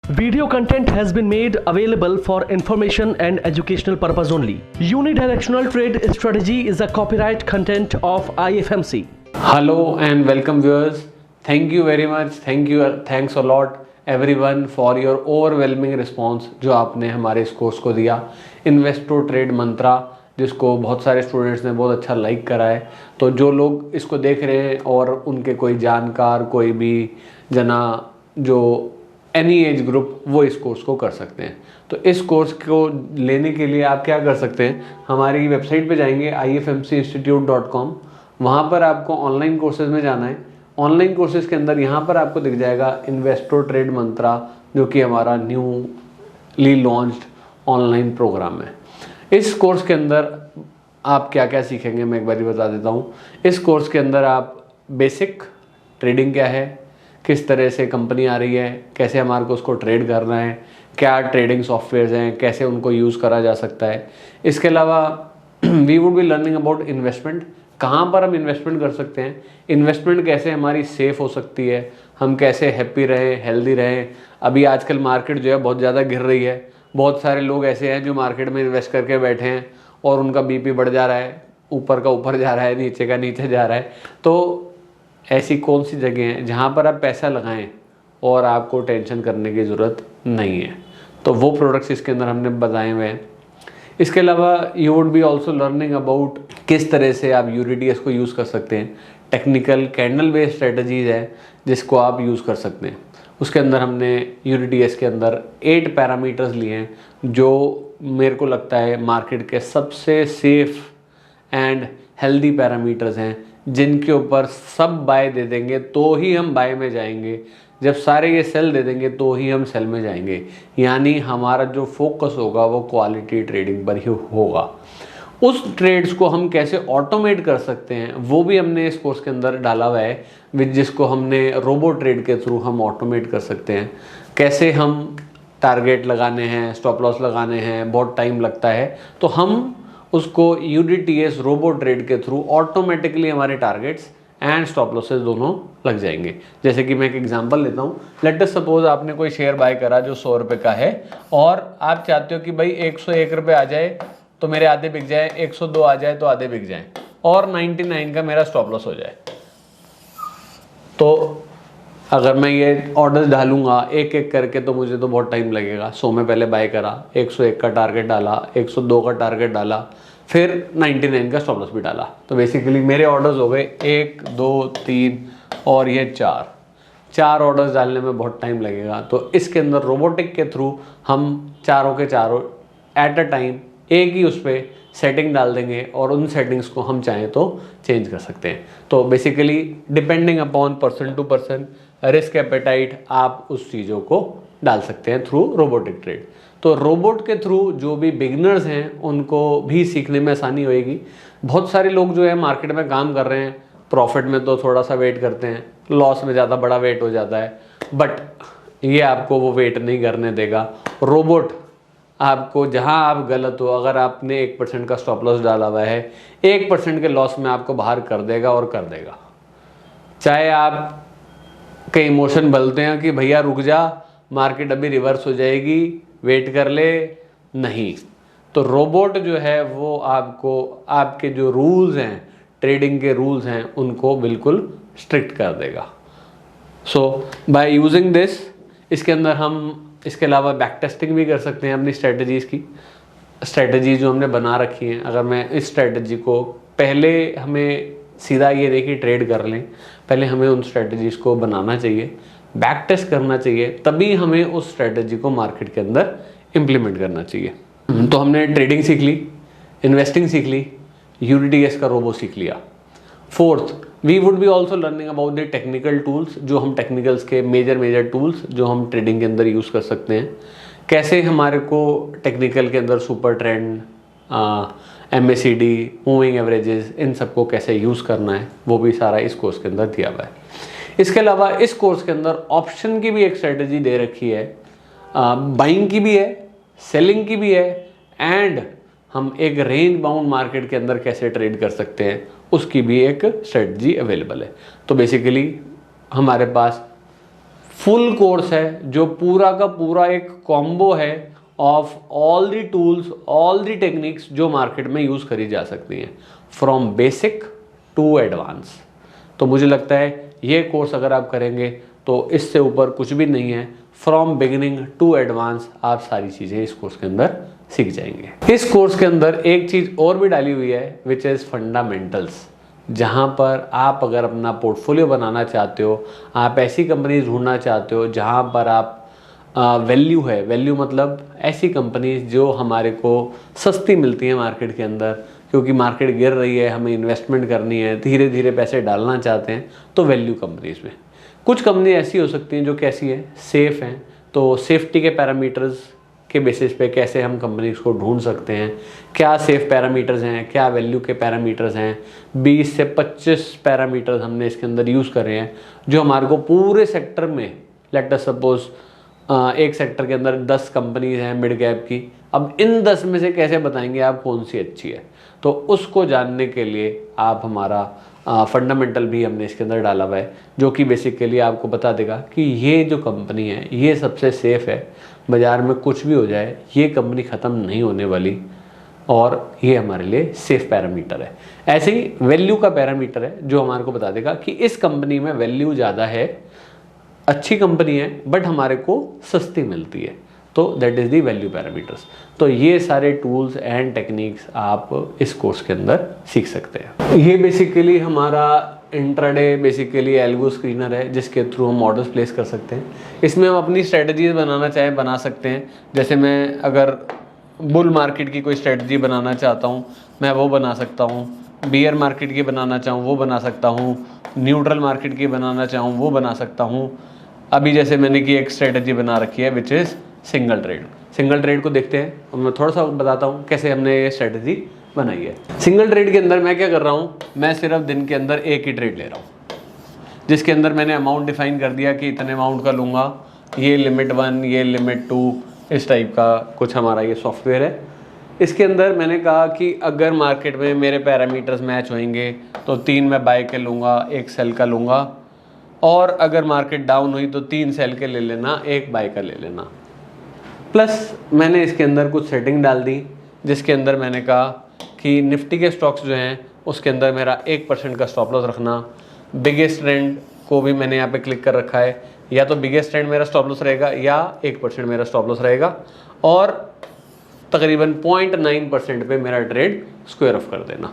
Video content has been made available for information and educational purpose only. Unidirectional trade strategy is a copyright content of IFMC. Hello and welcome viewers. Thank you very much. Thanks a lot everyone for your overwhelming response जो आपने हमारे इस course को दिया invest to trade मंत्रा, जिसको बहुत सारे students ने बहुत अच्छा लाइक करा है। तो जो लोग इसको देख रहे हैं और उनके कोई जानकार, कोई भी जना जो एनी एज ग्रुप, वो इस कोर्स को कर सकते हैं। तो इस कोर्स को लेने के लिए आप क्या कर सकते हैं, हमारी वेबसाइट पे जाएंगे ifmcinstitute.com। वहाँ पर आपको ऑनलाइन कोर्सेज में जाना है। ऑनलाइन कोर्सेज के अंदर यहाँ पर आपको दिख जाएगा इन्वेस्ट टू ट्रेड मंत्रा, जो कि हमारा न्यूली लॉन्च्ड ऑनलाइन प्रोग्राम है। इस कोर्स के अंदर आप क्या क्या सीखेंगे मैं एक बार बता देता हूँ। इस कोर्स के अंदर आप बेसिक ट्रेडिंग क्या है, किस तरह से कंपनी आ रही है, कैसे हमारे को उसको ट्रेड करना है, क्या ट्रेडिंग सॉफ्टवेयर्स हैं, कैसे उनको यूज़ करा जा सकता है। इसके अलावा we would be learning about investment, कहाँ पर हम इन्वेस्टमेंट कर सकते हैं, इन्वेस्टमेंट कैसे हमारी सेफ़ हो सकती है, हम कैसे हैप्पी रहें, हेल्दी रहें। अभी आजकल मार्केट जो है बहुत ज़्यादा गिर रही है। बहुत सारे लोग ऐसे हैं जो मार्केट में इन्वेस्ट करके बैठे हैं और उनका बीपी बढ़ जा रहा है, ऊपर का ऊपर जा रहा है, नीचे का नीचे जा रहा है। तो ऐसी कौन सी जगह है जहाँ पर आप पैसा लगाएं और आपको टेंशन करने की ज़रूरत नहीं है। तो वो प्रोडक्ट्स इसके अंदर हमने बताए हुए हैं। इसके अलावा you would be also learning about किस तरह से आप यूडीटीएस को यूज़ कर सकते हैं। टेक्निकल कैंडल बेस्ड स्ट्रेटजीज़ है जिसको आप यूज़ कर सकते हैं। उसके अंदर हमने यूडीटीएस के अंदर 8 पैरामीटर्स लिए हैं जो मेरे को लगता है मार्केट के सबसे सेफ एंड हेल्दी पैरामीटर्स हैं, जिनके ऊपर सब बाय दे देंगे तो ही हम बाय में जाएंगे, जब सारे ये सेल दे देंगे तो ही हम सेल में जाएंगे। यानी हमारा जो फोकस होगा वो क्वालिटी ट्रेडिंग पर ही होगा। उस ट्रेड्स को हम कैसे ऑटोमेट कर सकते हैं वो भी हमने इस कोर्स के अंदर डाला हुआ है, जिसको हमने रोबो ट्रेड के थ्रू हम ऑटोमेट कर सकते हैं। कैसे हम टारगेट लगाने हैं, स्टॉप लॉस लगाने हैं, बहुत टाइम लगता है, तो हम उसको यूडीटीएस रोबो ट्रेड के थ्रू ऑटोमेटिकली हमारे टारगेट्स एंड स्टॉप लॉसेस दोनों लग जाएंगे। जैसे कि मैं एक एग्जांपल लेता हूँ। लेट अस सपोज आपने कोई शेयर बाय करा जो 100 रुपये का है और आप चाहते हो कि भाई 101 रुपये आ जाए तो मेरे आधे बिक जाए, 102 आ जाए तो आधे बिक जाए और 99 का मेरा स्टॉप लॉस हो जाए। तो अगर मैं ये ऑर्डर डालूंगा एक एक करके तो मुझे तो बहुत टाइम लगेगा। 100 में पहले बाय करा, 101 का टारगेट डाला, 102 का टारगेट डाला, फिर 99 का स्टॉप लॉस भी डाला। तो बेसिकली मेरे ऑर्डर्स हो गए 1, 2, 3 और ये 4 ऑर्डर्स डालने में बहुत टाइम लगेगा। तो इसके अंदर रोबोटिक के थ्रू हम चारों के चारों एट अ टाइम एक ही उस पर सेटिंग डाल देंगे और उन सेटिंग्स को हम चाहें तो चेंज कर सकते हैं। तो basically depending upon person to person risk appetite आप उस चीज़ों को डाल सकते हैं थ्रू रोबोटिक ट्रेड। तो रोबोट के थ्रू जो भी बिगनर्स हैं उनको भी सीखने में आसानी होएगी। बहुत सारे लोग जो है मार्केट में काम कर रहे हैं, प्रॉफिट में तो थोड़ा सा वेट करते हैं, लॉस में ज़्यादा बड़ा वेट हो जाता है, बट ये आपको वो वेट नहीं करने देगा। रोबोट आपको जहां आप गलत हो, अगर आपने 1% का स्टॉप लॉस डाला हुआ है, 1% के लॉस में आपको बाहर कर देगा और कर देगा। चाहे आप के इमोशन बलते हैं कि भैया रुक जा, मार्केट अभी रिवर्स हो जाएगी, वेट कर ले, नहीं। तो रोबोट जो है वो आपको आपके जो रूल्स हैं, ट्रेडिंग के रूल्स हैं, उनको बिल्कुल स्ट्रिक्ट कर देगा। सो बाय यूजिंग दिस, इसके अंदर हम इसके अलावा बैक टेस्टिंग भी कर सकते हैं अपनी स्ट्रेटजीज़ की। स्ट्रेटजी जो हमने बना रखी हैं, अगर मैं इस स्ट्रेटजी को पहले हमें सीधा ये नहीं कि ट्रेड कर लें, पहले हमें उन स्ट्रेटजीज़ को बनाना चाहिए, बैक टेस्ट करना चाहिए, तभी हमें उस स्ट्रेटजी को मार्केट के अंदर इम्प्लीमेंट करना चाहिए। तो हमने ट्रेडिंग सीख ली, इन्वेस्टिंग सीख ली, यूडीटीएस का रोबो सीख लिया। Fourth, we would be also learning about the technical tools, जो हम टेक्निकल्स के मेजर टूल्स जो हम ट्रेडिंग के अंदर यूज़ कर सकते हैं। कैसे हमारे को टेक्निकल के अंदर super trend, MACD, moving averages, इन सबको कैसे यूज़ करना है, वो भी सारा इस कोर्स के अंदर दिया हुआ है। इसके अलावा इस कोर्स के अंदर ऑप्शन की भी एक स्ट्रेटजी दे रखी है, बाइंग की भी है, सेलिंग की भी है, एंड हम एक रेंज बाउंड मार्केट के अंदर कैसे ट्रेड कर सकते हैं उसकी भी एक स्ट्रेटजी अवेलेबल है। तो बेसिकली हमारे पास फुल कोर्स है जो पूरा का पूरा एक कॉम्बो है of all the tools, all the techniques जो मार्केट में यूज़ करी जा सकती हैं, फ्रॉम बेसिक टू एडवांस। तो मुझे लगता है ये कोर्स अगर आप करेंगे तो इससे ऊपर कुछ भी नहीं है। फ्रॉम बिगिनिंग टू एडवांस आप सारी चीज़ें इस कोर्स के अंदर सीख जाएंगे। इस कोर्स के अंदर एक चीज़ और भी डाली हुई है विच इज़ फंडामेंटल्स, जहाँ पर आप अगर अपना पोर्टफोलियो बनाना चाहते हो, आप ऐसी कंपनीज ढूंढना चाहते हो जहाँ पर आप वैल्यू है, वैल्यू मतलब ऐसी कंपनीज जो हमारे को सस्ती मिलती हैं मार्केट के अंदर, क्योंकि मार्केट गिर रही है, हमें इन्वेस्टमेंट करनी है, धीरे धीरे पैसे डालना चाहते हैं, तो वैल्यू कंपनीज में कुछ कंपनी ऐसी हो सकती हैं जो कैसी है, सेफ़ हैं। तो सेफ्टी के पैरामीटर्स के बेसिस पे कैसे हम कंपनीज को ढूंढ सकते हैं, क्या सेफ पैरामीटर्स हैं, क्या वैल्यू के पैरामीटर्स हैं। 20 से 25 पैरामीटर्स हमने इसके अंदर यूज़ करे हैं जो हमारे को पूरे सेक्टर में, लेट अस सपोज एक सेक्टर के अंदर 10 कंपनीज हैं मिड कैप की, अब इन 10 में से कैसे बताएंगे आप कौन सी अच्छी है। तो उसको जानने के लिए आप हमारा फंडामेंटल भी हमने इसके अंदर डाला हुआ है, जो कि बेसिकली आपको बता देगा कि ये जो कंपनी है ये सबसे सेफ़ है, बाज़ार में कुछ भी हो जाए ये कंपनी ख़त्म नहीं होने वाली, और ये हमारे लिए सेफ पैरामीटर है। ऐसे ही वैल्यू का पैरामीटर है जो हमारे को बता देगा कि इस कंपनी में वैल्यू ज़्यादा है, अच्छी कंपनी है बट हमारे को सस्ती मिलती है, तो that is the value parameters. तो ये सारे टूल्स एंड टेक्निक्स आप इस कोर्स के अंदर सीख सकते हैं। ये बेसिकली हमारा इंट्राडे बेसिकली एल्गो स्क्रीनर है जिसके थ्रू हम ऑर्डर्स प्लेस कर सकते हैं। इसमें हम अपनी स्ट्रेटजीज बनाना चाहें बना सकते हैं। जैसे मैं अगर बुल मार्केट की कोई स्ट्रेटजी बनाना चाहता हूँ मैं वो बना सकता हूँ, बियर मार्केट की बनाना चाहूँ वो बना सकता हूँ, न्यूट्रल मार्केट की बनाना चाहूँ वो बना सकता हूँ। अभी जैसे मैंने की एक स्ट्रेटजी बना रखी है which is single trade. Single trade को देखते हैं और मैं थोड़ा सा बताता हूँ कैसे हमने ये स्ट्रेटजी बनाई है। सिंगल ट्रेड के अंदर मैं क्या कर रहा हूँ, मैं सिर्फ दिन के अंदर एक ही ट्रेड ले रहा हूँ, जिसके अंदर मैंने अमाउंट डिफाइन कर दिया कि इतने अमाउंट का लूँगा, ये लिमिट 1, ये लिमिट 2, इस टाइप का कुछ हमारा ये सॉफ्टवेयर है। इसके अंदर मैंने कहा कि अगर मार्केट में मेरे पैरामीटर्स मैच होंगे तो 3 मैं बाय के लूँगा, 1 सेल का लूँगा, और अगर मार्केट डाउन हुई तो 3 सेल के ले लेना, 1 बाय का ले लेना। प्लस मैंने इसके अंदर कुछ सेटिंग डाल दी जिसके अंदर मैंने कहा कि निफ्टी के स्टॉक्स जो हैं उसके अंदर मेरा 1% का स्टॉप लॉस रखना। बिगेस्ट ट्रेंड को भी मैंने यहाँ पे क्लिक कर रखा है, या तो बिगेस्ट ट्रेंड मेरा स्टॉप लॉस रहेगा या 1% मेरा स्टॉप लॉस रहेगा, और तकरीबन 0.9% पे मेरा ट्रेड स्क्वायर ऑफ कर देना।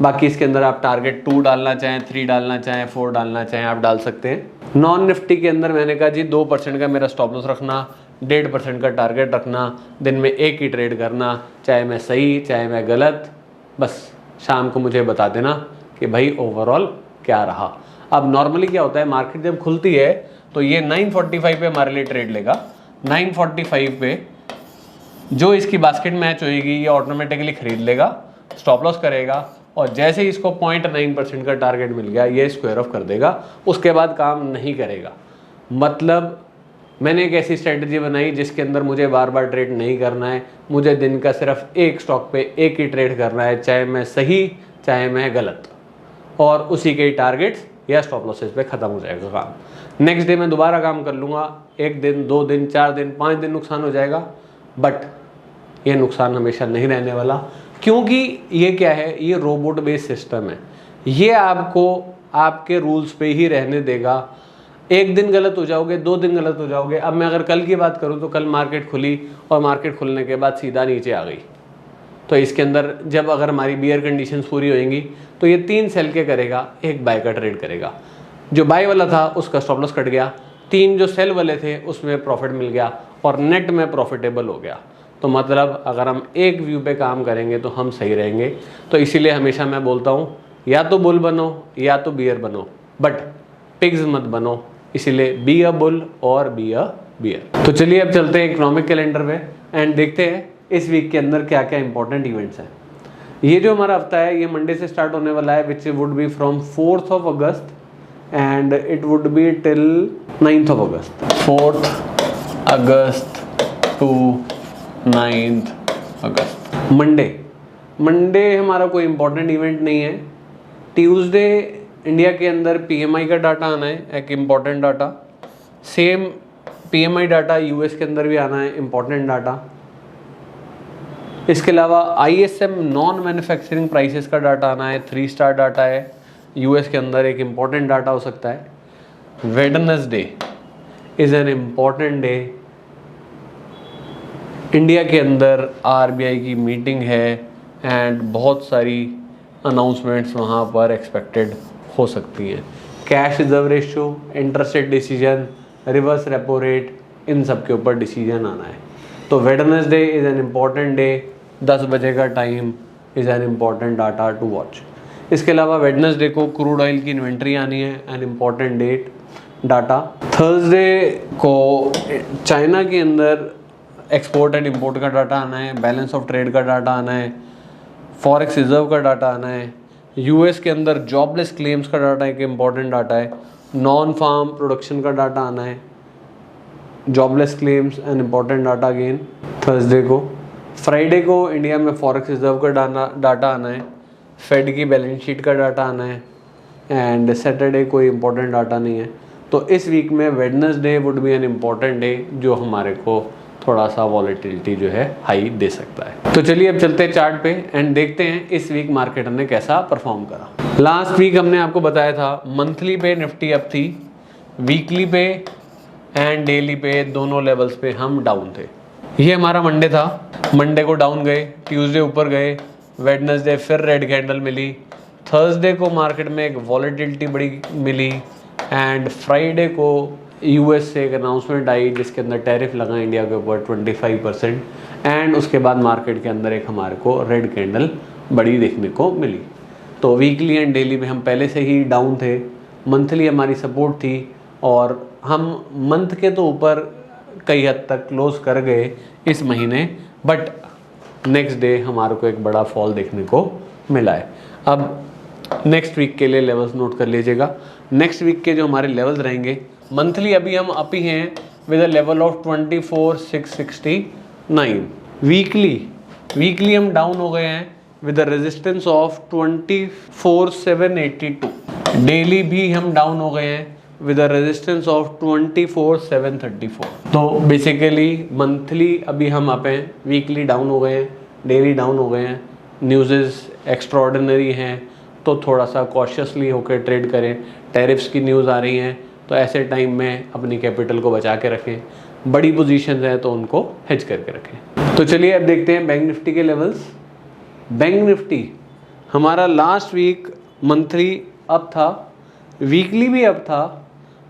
बाकी इसके अंदर आप टारगेट 2 डालना चाहें, 3 डालना चाहें, 4 डालना चाहें आप डाल सकते हैं। नॉन निफ्टी के अंदर मैंने कहा जी 2% का मेरा स्टॉप लॉस रखना, 1.5% का टारगेट रखना, दिन में एक ही ट्रेड करना, चाहे मैं सही चाहे मैं गलत, बस शाम को मुझे बता देना कि भाई ओवरऑल क्या रहा। अब नॉर्मली क्या होता है, मार्केट जब खुलती है तो ये 9:45 पे हमारे लिए ट्रेड लेगा। 9:45 पे जो इसकी बास्केट मैच होएगी ये ऑटोमेटिकली खरीद लेगा, स्टॉप लॉस करेगा, और जैसे ही इसको 0.9% का टारगेट मिल गया ये स्क्वायर ऑफ कर देगा, उसके बाद काम नहीं करेगा। मतलब मैंने एक ऐसी स्ट्रेटजी बनाई जिसके अंदर मुझे बार बार ट्रेड नहीं करना है, मुझे दिन का सिर्फ एक स्टॉक पे एक ही ट्रेड करना है, चाहे मैं सही चाहे मैं गलत, और उसी के टारगेट्स या स्टॉप लॉसेस पे ख़त्म हो जाएगा काम। नेक्स्ट डे मैं दोबारा काम कर लूँगा, 1 दिन 2 दिन 4 दिन 5 दिन नुकसान हो जाएगा, बट ये नुकसान हमेशा नहीं रहने वाला, क्योंकि ये क्या है, ये रोबोट बेस्ड सिस्टम है। ये आपको आपके रूल्स पे ही रहने देगा। 1 दिन गलत हो जाओगे, 2 दिन गलत हो जाओगे। अब मैं अगर कल की बात करूं तो कल मार्केट खुली और मार्केट खुलने के बाद सीधा नीचे आ गई, तो इसके अंदर जब अगर हमारी बियर कंडीशंस पूरी होएंगी तो ये 3 सेल के करेगा, 1 बाय का ट्रेड करेगा। जो बाय वाला था उसका स्टॉप लॉस कट गया, 3 जो सेल वाले थे उसमें प्रॉफिट मिल गया, और नेट में प्रॉफिटेबल हो गया। तो मतलब अगर हम एक व्यू पे काम करेंगे तो हम सही रहेंगे। तो इसीलिए हमेशा मैं बोलता हूँ या तो बुल बनो या तो बियर बनो, बट पिग्स मत बनो। इसीलिए बी अ बुल और बी अ बियर। तो चलिए अब चलते हैं इकोनॉमिक कैलेंडर पे एंड देखते हैं इस वीक के अंदर क्या क्या इंपॉर्टेंट इवेंट्स हैं। ये जो हमारा हफ्ता है ये मंडे से स्टार्ट होने वाला है, which would be from 4th of August and it would be till 9th of August। 4th August to 9th August। Monday हमारा कोई इंपॉर्टेंट इवेंट नहीं है। ट्यूसडे इंडिया के अंदर PMI का डाटा आना है, एक important data, same PMI data US के अंदर भी आना है, इम्पोर्टेंट डाटा। इसके अलावा ISM नॉन मैन्युफैक्चरिंग प्राइसेस का डाटा आना है, 3 स्टार डाटा है, US के अंदर एक इम्पॉर्टेंट डाटा हो सकता है। Wednesday is an important day, India के अंदर RBI की मीटिंग है एंड बहुत सारी अनाउंसमेंट्स वहाँ पर एक्सपेक्टेड हो सकती हैं। Cash reserve ratio, interest rate decision, reverse repo rate, इन सब के ऊपर डिसीजन आना है। तो Wednesday is an important day, 10 बजे का time is an important data to watch. इसके अलावा वेडनेसडे को क्रूड ऑयल की इन्वेंट्री आनी है, an important date data. Thursday को चाइना के अंदर एक्सपोर्ट एंड इंपोर्ट का डाटा आना है, बैलेंस ऑफ ट्रेड का डाटा आना है, फॉरेक्स रिजर्व का डाटा आना है। US के अंदर जॉबलेस क्लेम्स का डाटा एक इम्पॉर्टेंट डाटा है, नॉन फार्म प्रोडक्शन का डाटा आना है, jobless claims and important data again Thursday को। फ्राइडे को इंडिया में फॉरेक्स रिजर्व का डाटा आना है, फेड की बैलेंस शीट का डाटा आना है एंड सैटरडे कोई इम्पोर्टेंट डाटा नहीं है। तो इस वीक में Wednesday would be N important day जो हमारे को थोड़ा सा वॉलेटिलिटी जो है हाई दे सकता है। तो चलिए अब चलते हैं चार्ट पे एंड देखते हैं इस वीक मार्केट ने कैसा परफॉर्म करा। लास्ट वीक हमने आपको बताया था मंथली पे निफ्टी अप थी, वीकली पे एंड डेली पे दोनों लेवल्स पे हम डाउन थे। ये हमारा मंडे था, मंडे को डाउन गए, ट्यूसडे ऊपर गए, वेडनेसडे फिर रेड कैंडल मिली, थर्सडे को मार्केट में एक वॉलेटिलिटी बड़ी मिली एंड फ्राइडे को US से एक अनाउंसमेंट आई जिसके अंदर टैरिफ लगा इंडिया के ऊपर 25% एंड उसके बाद मार्केट के अंदर एक हमारे को रेड कैंडल बड़ी देखने को मिली। तो वीकली एंड डेली में हम पहले से ही डाउन थे, मंथली हमारी सपोर्ट थी और हम मंथ के तो ऊपर कई हद तक क्लोज कर गए इस महीने, बट नेक्स्ट डे हमारे को एक बड़ा फॉल देखने को मिला है। अब नेक्स्ट वीक के लिए लेवल्स नोट कर लीजिएगा। नेक्स्ट वीक के जो हमारे लेवल्स रहेंगे, मंथली अभी हम अप ही हैं with a level of 24,669। Weekly हम डाउन हो गए हैं with a resistance of 24,782। Daily भी हम डाउन हो गए हैं विद अ रेजिस्टेंस ऑफ 24,734। तो बेसिकली मंथली अभी हम अप हैं, वीकली डाउन हो गए हैं, डेली डाउन हो गए हैं। न्यूज़ेस एक्स्ट्रॉर्डिनरी हैं तो थोड़ा सा कॉशियसली होकर ट्रेड करें। टैरिफ्स की न्यूज़ आ रही हैं तो ऐसे टाइम में अपनी कैपिटल को बचा के रखें, बड़ी पोजीशंस हैं तो उनको हेज करके रखें। तो चलिए अब देखते हैं बैंक निफ्टी के लेवल्स। बैंक निफ्टी हमारा लास्ट वीक मंथली अप था, वीकली भी अप था,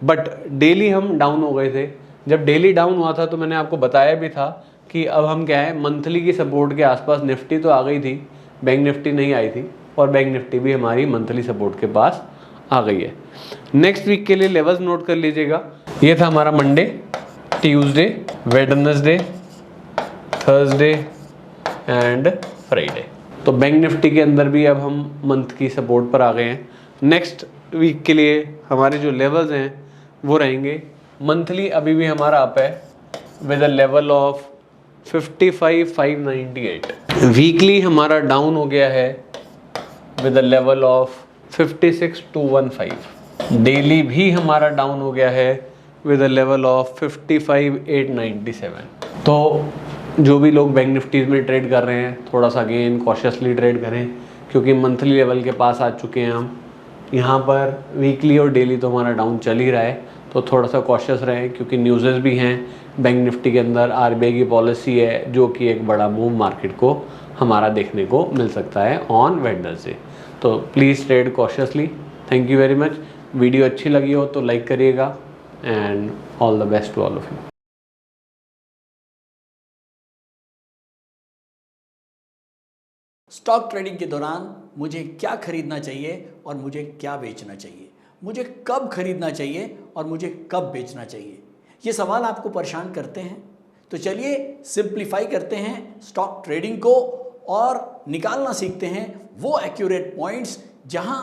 बट डेली हम डाउन हो गए थे। जब डेली डाउन हुआ था तो मैंने आपको बताया भी था कि अब हम क्या है, मंथली की सपोर्ट के आसपास निफ्टी तो आ गई थी, बैंक निफ्टी नहीं आई थी और बैंक निफ्टी भी हमारी मंथली सपोर्ट के पास आ गई है। नेक्स्ट वीक के लिए लेवल्स नोट कर लीजिएगा। ये था हमारा Monday, Tuesday, Wednesday, Thursday and Friday. तो बैंक निफ्टी के अंदर भी अब हम मंथ की सपोर्ट पर आ गए हैं। नेक्स्ट वीक के लिए हमारे जो लेवल्स हैं वो रहेंगे, मंथली अभी भी हमारा अप है with a level of 55,598। Weekly हमारा डाउन हो गया है with a level of 56,215। Daily भी हमारा डाउन हो गया है विद अ लेवल ऑफ 55,897। तो जो भी लोग बैंक निफ्टी में ट्रेड कर रहे हैं थोड़ा सा अगेन कॉशियसली ट्रेड करें, क्योंकि मंथली लेवल के पास आ चुके हैं हम। यहाँ पर वीकली और डेली तो हमारा डाउन चल ही रहा है, तो थोड़ा सा कॉशियस रहें क्योंकि न्यूज़ेस भी हैं। बैंक निफ्टी के अंदर RBI की पॉलिसी है जो कि एक बड़ा मूव मार्केट को हमारा देखने को मिल सकता है ऑन वेडनेसडे। तो please trade cautiously. Thank you very much. Video अच्छी लगी हो तो लाइक करिएगा and all the best to all of you. Stock trading के दौरान मुझे क्या खरीदना चाहिए और मुझे क्या बेचना चाहिए, मुझे कब खरीदना चाहिए और मुझे कब बेचना चाहिए, ये सवाल आपको परेशान करते हैं। तो चलिए सिंप्लीफाई करते हैं स्टॉक ट्रेडिंग को और निकालना सीखते हैं वो एक्यूरेट पॉइंट्स जहां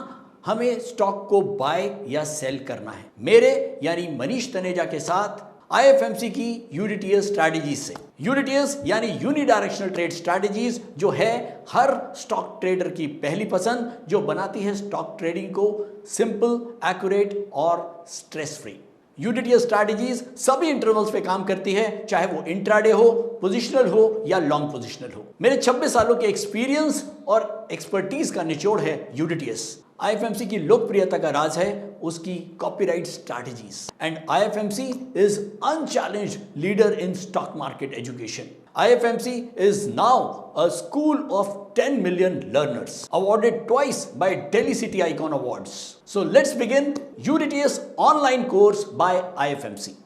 हमें स्टॉक को बाय या सेल करना है। मेरे यानी मनीष तनेजा के साथ IFMC की यूनिटीएस स्ट्रैटेजीज से। यूनिटीएस यानी यूनिडायरेक्शनल ट्रेड स्ट्रैटेजीज, जो है हर स्टॉक ट्रेडर की पहली पसंद, जो बनाती है स्टॉक ट्रेडिंग को सिंपल, एक्यूरेट और स्ट्रेस फ्री। यूडीटीएस स्ट्रैटेजीज सभी इंटरवल्स पे काम करती है, चाहे वो इंट्राडे हो, पोजिशनल हो या लॉन्ग पोजिशनल हो। मेरे 26 सालों के एक्सपीरियंस और एक्सपर्टीज का निचोड़ है यूडीटीएस। आईएफएमसी की लोकप्रियता का राज है उसकी copyright strategies and IFMC is unchallenged leader in stock market education. IFMC is now a school of 10 million learners, awarded twice by Delhi City Icon Awards. So let's begin UDTS online course by IFMC.